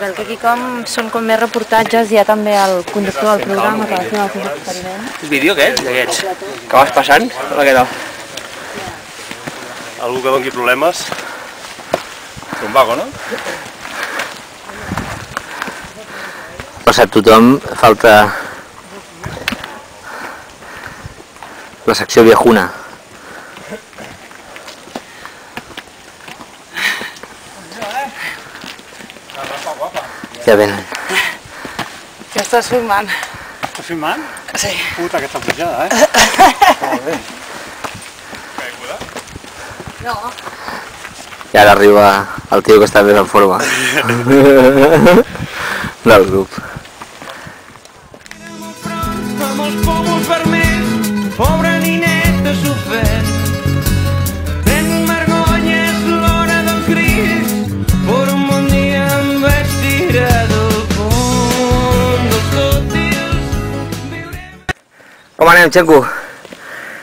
veure que aquí són com més reportatges, hi ha també el conductor del programa que va fer els experiments. El vídeo aquest, d'aquests, que vas passant, o què tal? Algú que doni problemes, un vago, no? Ha passat tothom, falta la secció viajuna. Ja venen. Ja estàs filmant. Estàs filmant? Sí. Puta, aquesta pujada, Molt bé. Caiguda? No. I ara arriba el tio que està més en forma del grup. Amb els pòmuls vermells, pobre nineta s'ofèn. Pren vergonya, és l'hora del cris, per un bon dia em vaig tirar del pont dels tòtils. Com anem, Xenco?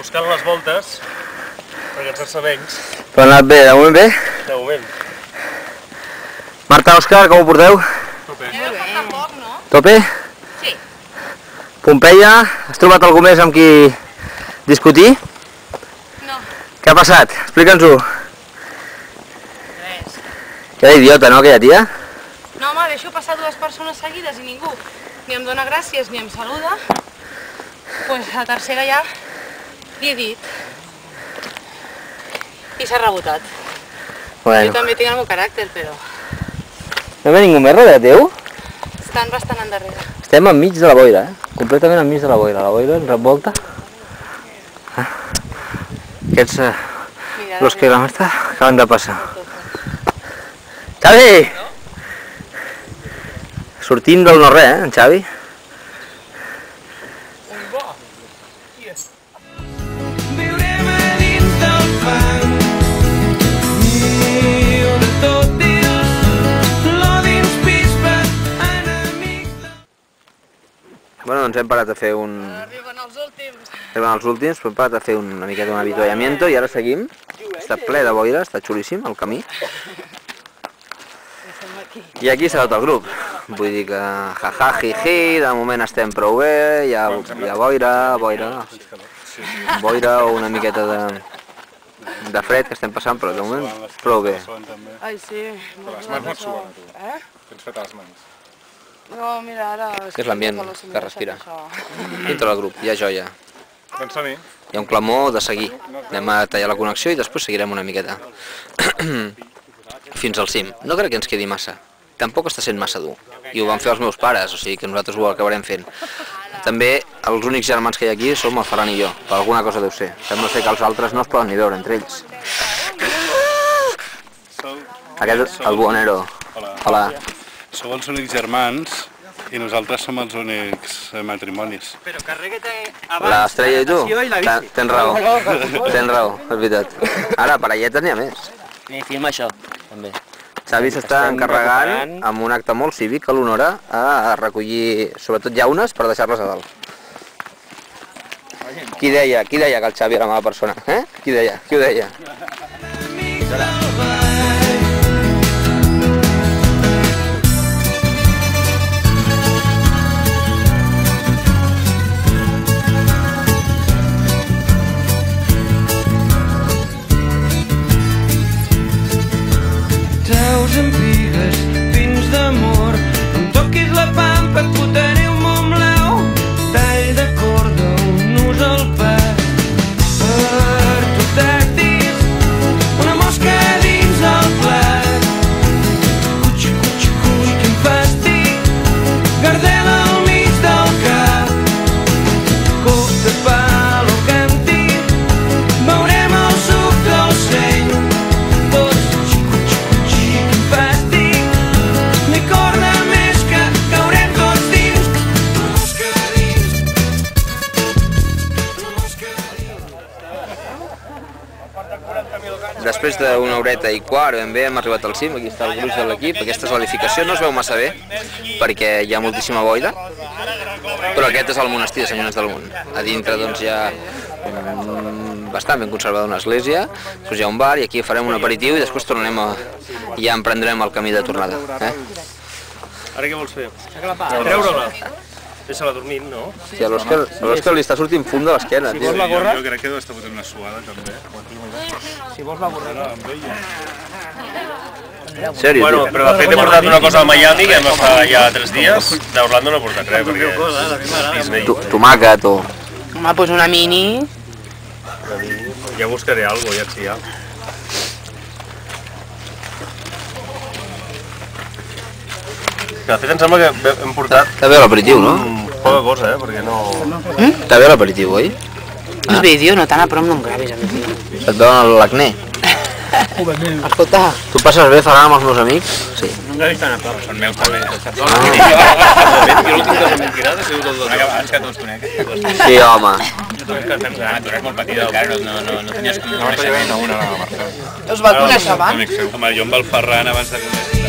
Buscant les voltes, per aquests arcebencs, Però ha anat bé, de moment bé? de moment. Marta, Òscar, com ho porteu? Falta poc, no? Tope? Sí. Pompeia, has trobat algú més amb qui discutir? No. Què ha passat? Explica'ns-ho. Res. Que idiota, no, aquella tia? No, home, deixo passar dues persones seguides i ningú ni em dona gràcies ni em saluda. Pues la tercera ja li he dit. I s'ha rebotat. Bueno. Jo també tinc el meu caràcter, però No ve ningú més darrere teu? estan bastant endarrere. Estem enmig de la boira, completament enmig de la boira. La boira ens revolta. Aquests los que la Marta acaben de passar. Xavi! Sortint del no-res, en Xavi? Viurem a dins del fang, mil de tòtils, l'odi ens pispa, enemics de... Bueno, doncs hem parat a fer un... Arriben els últims. Arriben els últims, hem parat a fer una miqueta un avituallamiento i ara seguim. Està ple de boira, està xulíssim el camí. I aquí s'ha tot el grup. Vull dir que jaja, jiji, de moment estem prou bé, hi ha boira o una miqueta de fred que estem passant, però de moment prou bé. Ai, sí. Les mans no et suen, a tu. Eh? Tens fet a les mans. No, mira, ara... És l'ambient que respira. Dintre del grup, hi ha joia. Doncs som-hi. Hi ha un clamor de seguir. Anem a tallar la connexió i després seguirem una miqueta. Fins al cim. No crec que ens quedi massa. Tampoc està sent massa dur. I ho van fer els meus pares, o sigui que nosaltres ho acabarem fent. També els únics germans que hi ha aquí som el Ferran i jo. Per alguna cosa deu ser. Sembla ser que els altres no es poden ni veure entre ells. Aquest, el Buonero. Hola. Sou els únics germans i nosaltres som els únics matrimonis. L'Estrella i tu? Tens raó. Tens raó, és veritat. Ara, parelletes n'hi ha més. Filma això, també. Xavi s'està encarregant amb un acte molt cívic a l'Honora a recollir, sobretot llaunes, per deixar-les a dalt. Qui deia que el Xavi era mala persona? Eh? Qui deia? Qui ho deia? Taus amb pigues, pins d'amor, em toquis la pampa, et fotré un montblau, tall de corda, un nus al pes, per tu tactis, una mosca dins el plat. Cuix, cuix, cuix, quin fàstic, gardela al mig del cap, coc de palo cantit, veurem el suc del seny, tots Després d'una horeta i quart, ben bé, hem arribat al cim, aquí està el gruix de l'equip. Aquesta és l'edificació, no es veu massa bé, perquè hi ha moltíssima boira, però aquest és el monestir de Sant Llorenç del Munt. A dintre doncs hi ha bastant ben conservada una església, després hi ha un bar i aquí farem un aperitiu i després tornarem ja emprendrem el camí de tornada. Ara què vols fer? Treure-la. Deixa-la dormint, no? Sí, a l'Òscar li està sortint fum de l'esquena, tio. Jo crec que deu estar fotent una suada, també. Si vols la gorra. Sèrio, Bueno, tio. però de fet he portat una cosa a Miami, que vam estar ja 3 dies. D'Orlando no he portat res, perquè... Disney. Tomàquet o... Home, doncs una mini... Ja buscaré alguna cosa, ja et hi ha. De fet, em sembla que hem portat Està bé l'aperitiu, no? poca cosa, perquè no... Està bé l'aperitiu, oi? És vídeo, no tan a prop no em gravis, a mi, tio. Et veuen l'acné. Escolta, Tu passes bé Ferran amb els meus amics? Sí. No em gravis tan a prop. Són meus també. Jo l'últim que s'ha mentirada ha sigut el del Abans que tots conec. Sí, home. Tu eres molt petit, encara no tenies com una coneixement. us va conèixer abans? Home, jo amb el Ferran abans de conèixer...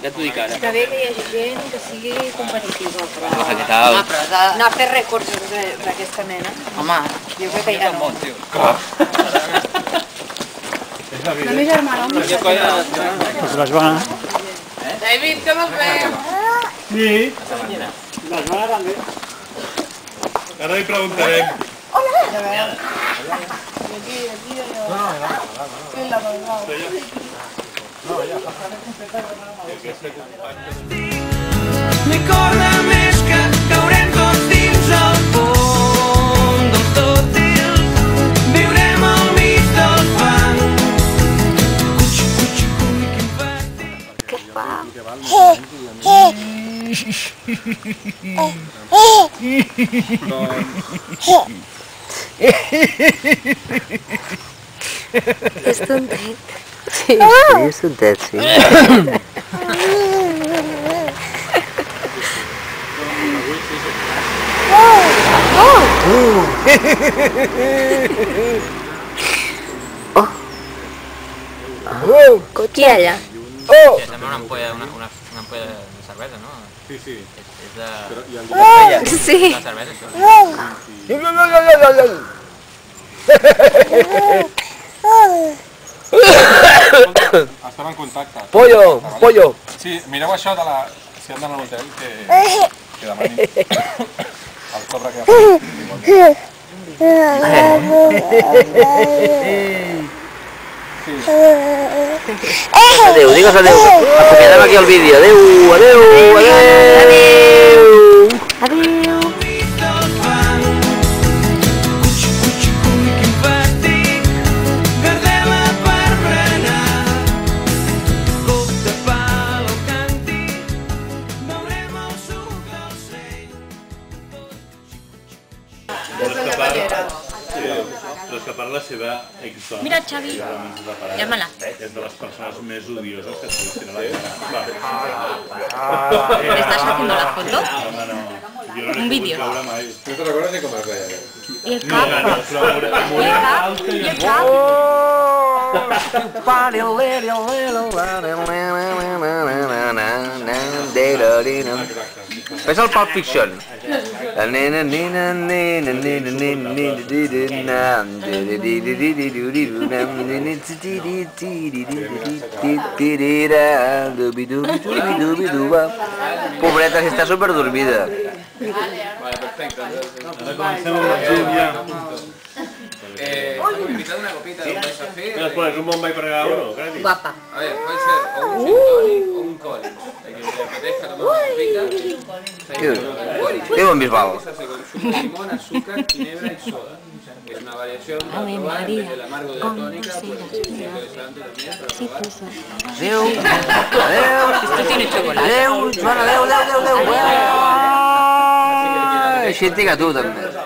Ja t'ho dic ara. Està bé que hi hagi gent que sigui competitiva, però... Què tal? Anar a fer rècords d'aquesta mena. Home, Jo crec que ja no. la meva germana, home, Pues la Joana. David, que me'ls veiem? Sí. La Joana també. Ara li preguntarem. Ni corda més que caurem tots dins el fons dels tòtils. Viurem al mig del fang. Cuchi, cuchi, cuchi, quin fàstic. Què fa? És tontet. Sí, és tontet, sí. Qui allà? Sembla una ampolla de cervesa, no? Sí, sí. És de... Sí. de cervesa, això. Estem en contacte. Pollo, pollo. Sí, mireu això de la... Si han d'anar a l'hotel, que demanin el cobra que ha fet. Adéu, digues adéu. Acomiadem aquí el vídeo. Adéu, adéu, adéu. Adéu. Cuchi, cuchi, cuchi, quin fàstic. Gardela per berenar. Coc de pal o càntic. Veurem el suc del seny. L'escapar la seva exdona. Mira, Xavi. Llama-la. És de les persones més odioses que s'ha a la cara. ¿Estás haciendo la foto? Home, no. Jo no Un vídeo. veure mai. No te recordes de cómo es veía. I el cap? I el cap? És el Pulp Fiction. Pobreta, si està superdormida. Comencem amb la Júlia. Invitat una copita, ¿lo vais a hacer? ¿Nos pones un Bombay para cada uno? Gratis. Guapa. A ver, puede ser o un gin tonic o un Collins. El que te apetezca tomar una copita. Diu en Bisbal. Se hace con zumo de limón, azúcar, ginebra y soda. Es una variación para Ave probar María, desde el amargo de la con tónica, pues cosilla, un poquito de santo también para Sí, probar. puso. Adéu. Adéu. Esto tiene chocolate. Adéu, Joan, adéu, adéu, adéu, adéu. Així et dic a tu, també.